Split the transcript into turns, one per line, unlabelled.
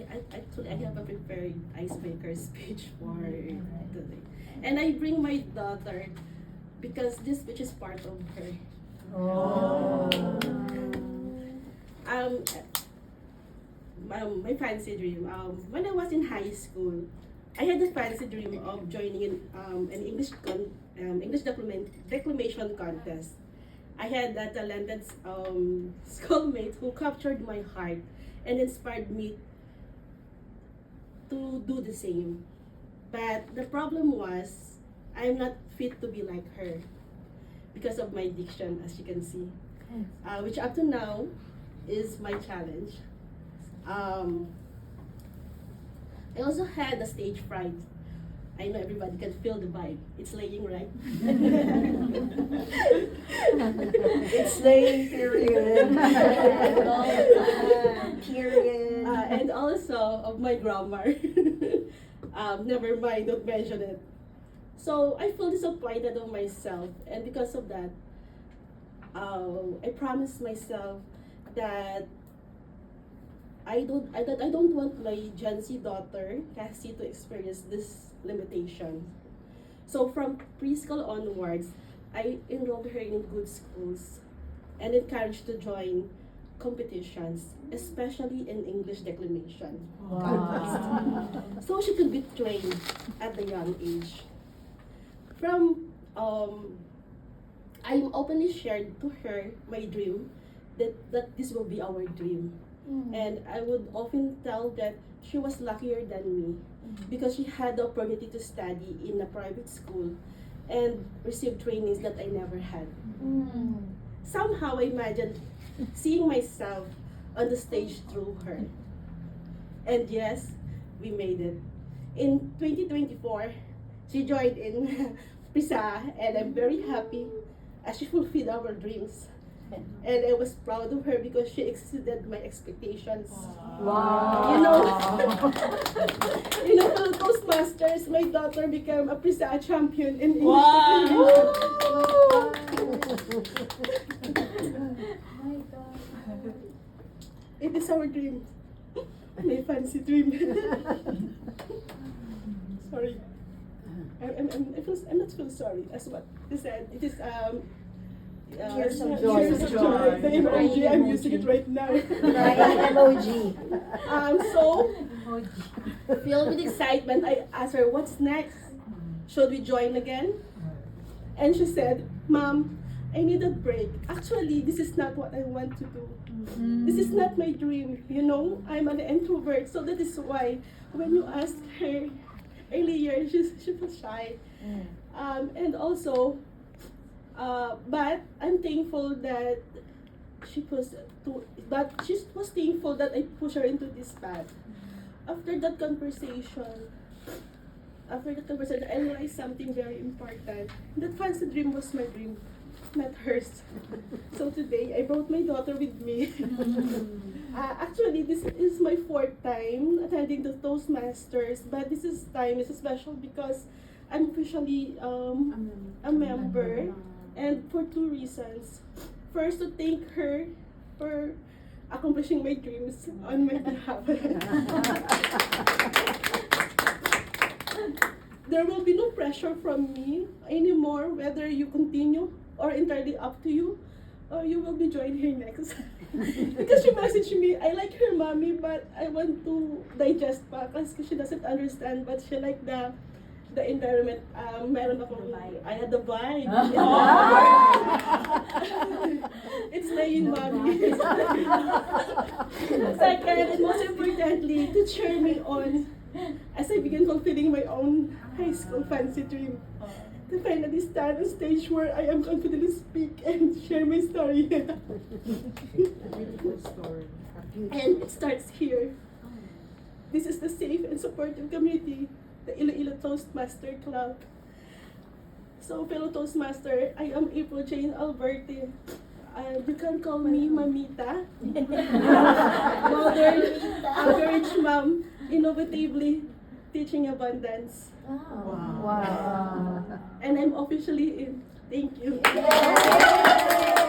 I have a prepared icebreaker speech for today. And I bring my daughter because this speech is part of her.
Oh.
Um, my fancy dream. When I was in high school, I had a fancy dream of joining an English declamation contest. I had a talented schoolmate who captured my heart and inspired me to do the same. But the problem was, I'm not fit to be like her because of my diction, as you can see, which up to now is my challenge. I also had a stage fright. I know everybody can feel the vibe. It's laying, right?
It's laying, period. Period.
And also of my grammar. Never mind, don't mention it. So I feel disappointed of myself, and because of that, I promised myself that I don't want my Gen Z daughter, Cassie, to experience this limitation. So from preschool onwards, I enrolled her in good schools and encouraged to join competitions, especially in English declamation.
Wow.
So she could be trained at a young age. From I openly shared to her my dream that this will be our dream. And I would often tell that she was luckier than me because she had the opportunity to study in a private school and receive trainings that I never had. Somehow I imagined seeing myself on the stage through her. And yes, we made it. In 2024, she joined in PRISA, and I'm very happy as she fulfilled our dreams. And I was proud of her because she exceeded my expectations.
Wow.
You know, for Toastmasters, my daughter became a PRISA champion in English.
Wow.
It is our dream. My fancy dream. Sorry. I'm not feel sorry. As what they said, it is
Tears of joy.
Tears of joy. The emoji, I'm using it right now.
Crying emoji.
So filled with excitement, I asked her, "What's next? Should we join again?" And she said, "Mom, I need a break. Actually, this is not what I want to do. This is not my dream. You know, I'm an introvert, so that is why when you asked her earlier, she was shy. And also, but I'm thankful that she was thankful that I pushed her into this path. After that conversation, I realized something very important. That fancy dream was my dream, not hers. So today, I brought my daughter with me. Actually, this is my 4th time attending the Toastmasters, but this time is special because I'm officially a member, and for 2 reasons. First, to thank her for accomplishing my dreams on my behalf. There will be no pressure from me anymore, whether you continue or entirely up to you, or you will be joining her next. Because she messaged me, I like her mommy, but I want to digest pa kasi she doesn't understand, but she like the environment. Meron ako, I had the vibe. It's laying mommy. Second, and most importantly, to cheer me on as I begin fulfilling my own high school fancy dream. To finally stand on stage where I am confidently speak and share my story.
Beautiful story.
And it starts here. This is the safe and supportive community, the Iloilo Toastmaster Club. So, fellow Toastmaster, I am April Jane Alberti. You can call me Mamita. Modern, average mom, innovatively teaching abundance.
Wow.
And I'm officially in. Thank you.
Yay!